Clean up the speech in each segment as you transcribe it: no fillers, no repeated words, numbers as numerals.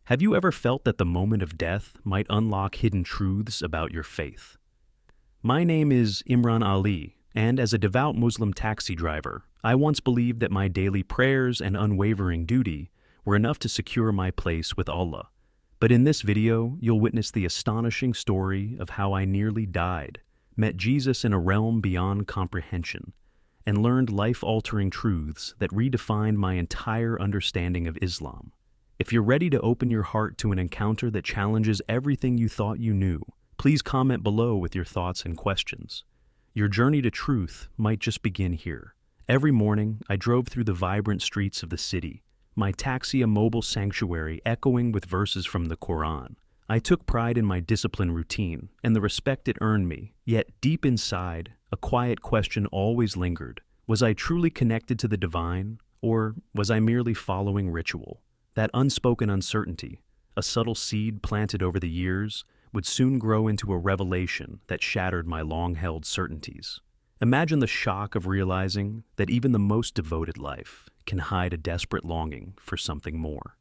Have you ever felt that the moment of death might unlock hidden truths about your faith? My name is Imran Ali, and as a devout Muslim taxi driver, I once believed that my daily prayers and unwavering duty were enough to secure my place with Allah. But in this video, you'll witness the astonishing story of how I nearly died, met Jesus in a realm beyond comprehension, and learned life-altering truths that redefined my entire understanding of Islam. If you're ready to open your heart to an encounter that challenges everything you thought you knew, please comment below with your thoughts and questions. Your journey to truth might just begin here. Every morning, I drove through the vibrant streets of the city, my taxi a mobile sanctuary echoing with verses from the Quran. I took pride in my disciplined routine and the respect it earned me, yet deep inside, a quiet question always lingered. Was I truly connected to the divine, or was I merely following ritual? That unspoken uncertainty, a subtle seed planted over the years, would soon grow into a revelation that shattered my long-held certainties. Imagine the shock of realizing that even the most devoted life can hide a desperate longing for something more.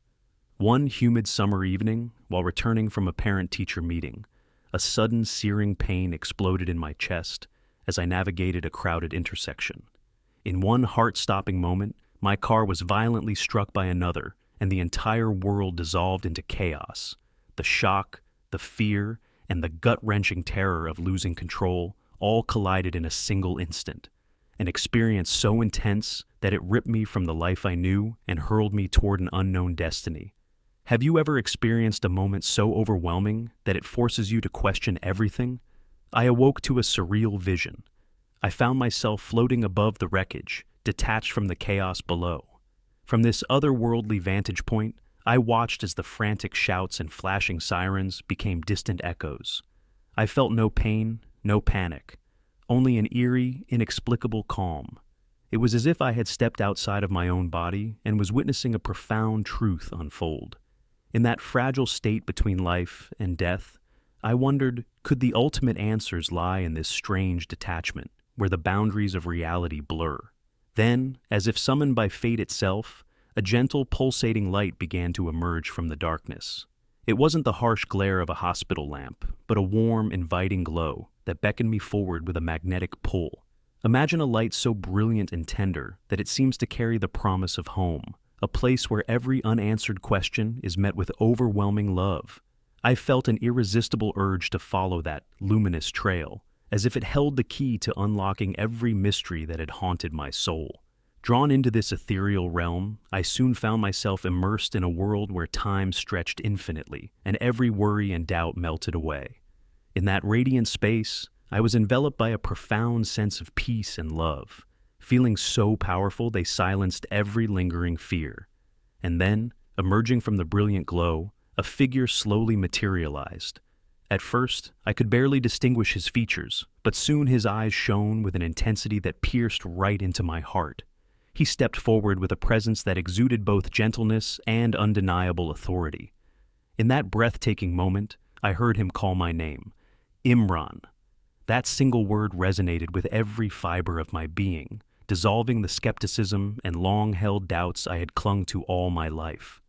One humid summer evening, while returning from a parent-teacher meeting, a sudden searing pain exploded in my chest as I navigated a crowded intersection. In one heart-stopping moment, my car was violently struck by another, and the entire world dissolved into chaos. The shock, the fear, and the gut-wrenching terror of losing control all collided in a single instant, an experience so intense that it ripped me from the life I knew and hurled me toward an unknown destiny. Have you ever experienced a moment so overwhelming that it forces you to question everything? I awoke to a surreal vision. I found myself floating above the wreckage, detached from the chaos below. From this otherworldly vantage point, I watched as the frantic shouts and flashing sirens became distant echoes. I felt no pain, no panic, only an eerie, inexplicable calm. It was as if I had stepped outside of my own body and was witnessing a profound truth unfold. In that fragile state between life and death, I wondered, could the ultimate answers lie in this strange detachment, where the boundaries of reality blur? Then, as if summoned by fate itself, a gentle, pulsating light began to emerge from the darkness. It wasn't the harsh glare of a hospital lamp, but a warm, inviting glow that beckoned me forward with a magnetic pull. Imagine a light so brilliant and tender that it seems to carry the promise of home, a place where every unanswered question is met with overwhelming love. I felt an irresistible urge to follow that luminous trail, as if it held the key to unlocking every mystery that had haunted my soul. Drawn into this ethereal realm, I soon found myself immersed in a world where time stretched infinitely, and every worry and doubt melted away. In that radiant space, I was enveloped by a profound sense of peace and love, feelings so powerful they silenced every lingering fear. And then, emerging from the brilliant glow, a figure slowly materialized. At first, I could barely distinguish his features, but soon his eyes shone with an intensity that pierced right into my heart. He stepped forward with a presence that exuded both gentleness and undeniable authority. In that breathtaking moment, I heard him call my name, Imran. That single word resonated with every fiber of my being, dissolving the skepticism and long-held doubts I had clung to all my life.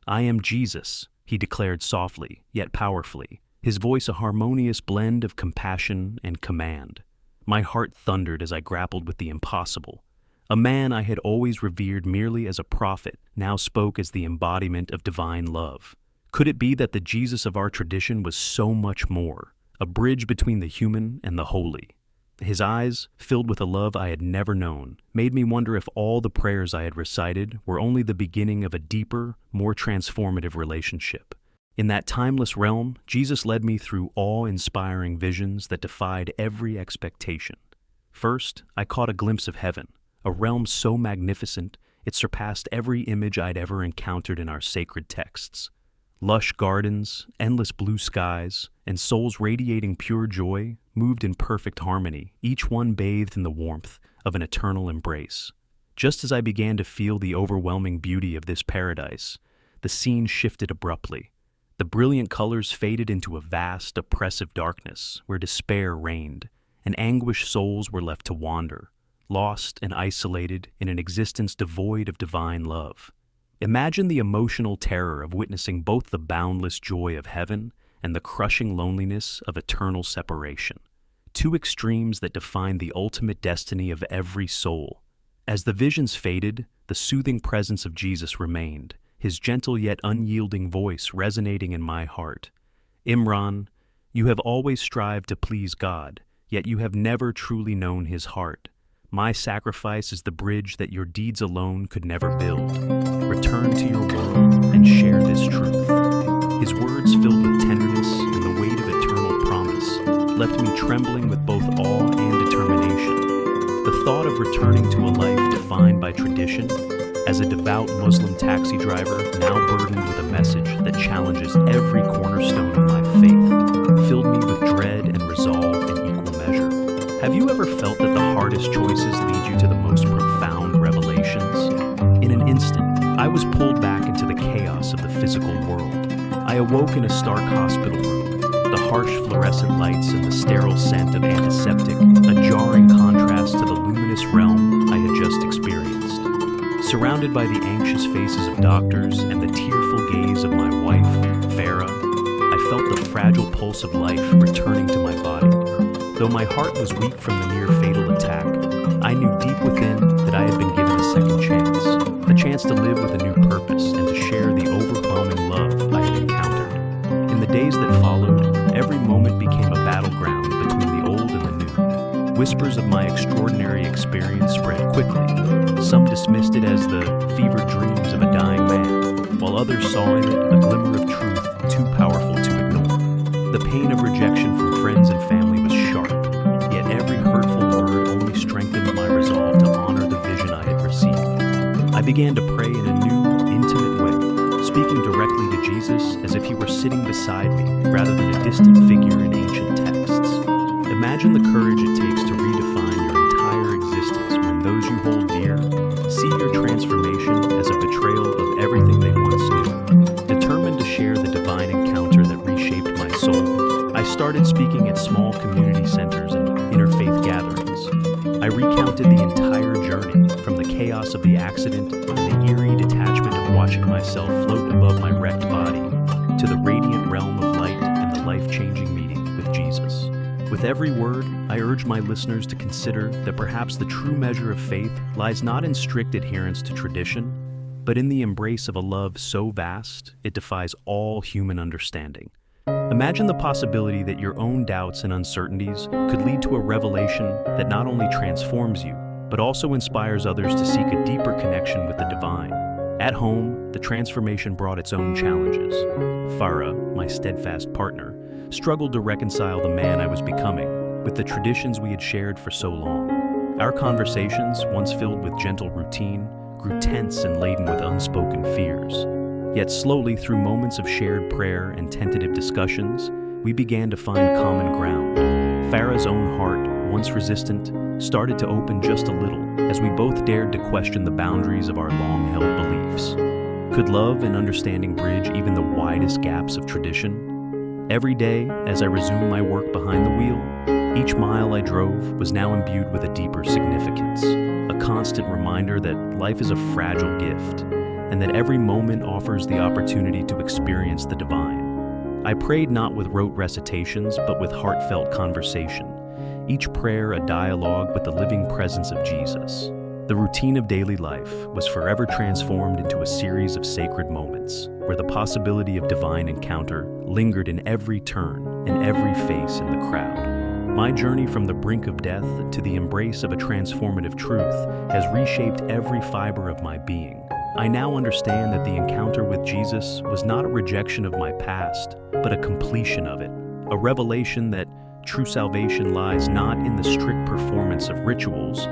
"I am Jesus," he declared softly, yet powerfully, his voice a harmonious blend of compassion and command. My heart thundered as I grappled with the impossible. A man I had always revered merely as a prophet now spoke as the embodiment of divine love. Could it be that the Jesus of our tradition was so much more, a bridge between the human and the holy? His eyes, filled with a love I had never known, made me wonder if all the prayers I had recited were only the beginning of a deeper, more transformative relationship. In that timeless realm, Jesus led me through awe-inspiring visions that defied every expectation. First, I caught a glimpse of heaven, a realm so magnificent it surpassed every image I'd ever encountered in our sacred texts. Lush gardens, endless blue skies, and souls radiating pure joy moved in perfect harmony, each one bathed in the warmth of an eternal embrace. Just as I began to feel the overwhelming beauty of this paradise, the scene shifted abruptly. The brilliant colors faded into a vast, oppressive darkness where despair reigned, and anguished souls were left to wander, lost and isolated in an existence devoid of divine love. Imagine the emotional terror of witnessing both the boundless joy of heaven and the crushing loneliness of eternal separation, two extremes that define the ultimate destiny of every soul. As the visions faded, the soothing presence of Jesus remained, his gentle yet unyielding voice resonating in my heart. Imran, you have always strived to please God, yet you have never truly known his heart. My sacrifice is the bridge that your deeds alone could never build. Return to your world and share this truth. His words, filled with tenderness and the weight of eternal promise, left me trembling with both awe and determination. The thought of returning to a life defined by tradition, as a devout Muslim taxi driver now burdened with a message that challenges every cornerstone of my faith, filled me with dread and resolve in equal measure. Have you ever felt that the hardest choices lead you to the most profound revelations? In an instant, I was pulled back into the chaos of the physical world. I awoke in a stark hospital room, the harsh fluorescent lights and the sterile scent of antiseptic, a jarring contrast to the luminous realm I had just experienced. Surrounded by the anxious faces of doctors and the tearful gaze of my wife, Farah, I felt the fragile pulse of life returning to my body. Though my heart was weak from the near fatal attack, I knew deep within that I had been given a second chance, a chance to live with a new purpose and to share the overwhelming love I had encountered. In the days that followed, every moment became a battleground between the old and the new. Whispers of my extraordinary experience spread quickly. Some dismissed it as the fevered dreams of a dying man, while others saw in it a glimmer of truth too powerful to ignore. The pain of rejection from friends and family was sharp, yet every hurtful word only strengthened my resolve to honor the vision I had received. I began to pray in a new, intimate way, speaking directly to Jesus as if he were sitting beside me rather than a distant figure in ancient texts. Imagine the courage it takes to redefine your entire existence when those you hold dear see your transformation as a betrayal of everything they once knew. Determined to share the divine encounter that reshaped my soul, I started speaking at small community centers and interfaith gatherings. I recounted the entire journey, from the chaos of the accident and the eerie detachment of watching myself float above my wrecked body, to the radiant realm of light and the life-changing meeting with Jesus. With every word, I urge my listeners to consider that perhaps the true measure of faith lies not in strict adherence to tradition, but in the embrace of a love so vast it defies all human understanding. Imagine the possibility that your own doubts and uncertainties could lead to a revelation that not only transforms you, but also inspires others to seek a deeper connection with the divine. At home, the transformation brought its own challenges. Farah, my steadfast partner, struggled to reconcile the man I was becoming with the traditions we had shared for so long. Our conversations, once filled with gentle routine, grew tense and laden with unspoken fears. Yet slowly, through moments of shared prayer and tentative discussions, we began to find common ground. Farah's own heart, once resistant, started to open just a little as we both dared to question the boundaries of our long-held beliefs. Could love and understanding bridge even the widest gaps of tradition? Every day, as I resumed my work behind the wheel, each mile I drove was now imbued with a deeper significance, a constant reminder that life is a fragile gift, and that every moment offers the opportunity to experience the divine. I prayed not with rote recitations, but with heartfelt conversation, each prayer a dialogue with the living presence of Jesus. The routine of daily life was forever transformed into a series of sacred moments, where the possibility of divine encounter lingered in every turn and every face in the crowd. My journey from the brink of death to the embrace of a transformative truth has reshaped every fiber of my being. I now understand that the encounter with Jesus was not a rejection of my past, but a completion of it, a revelation that true salvation lies not in the strict performance of rituals,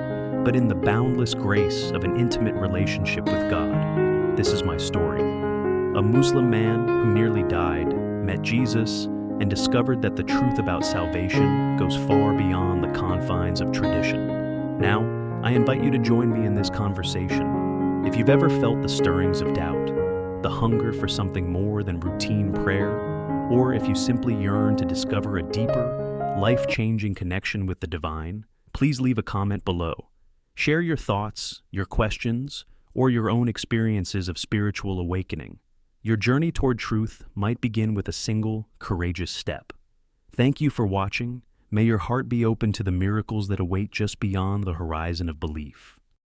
but in the boundless grace of an intimate relationship with God. This is my story. A Muslim man who nearly died met Jesus and discovered that the truth about salvation goes far beyond the confines of tradition. Now, I invite you to join me in this conversation. If you've ever felt the stirrings of doubt, the hunger for something more than routine prayer, or if you simply yearn to discover a deeper, life-changing connection with the divine, please leave a comment below. Share your thoughts, your questions, or your own experiences of spiritual awakening, your journey toward truth might begin with a single, courageous step. Thank you for watching. May your heart be open to the miracles that await just beyond the horizon of belief.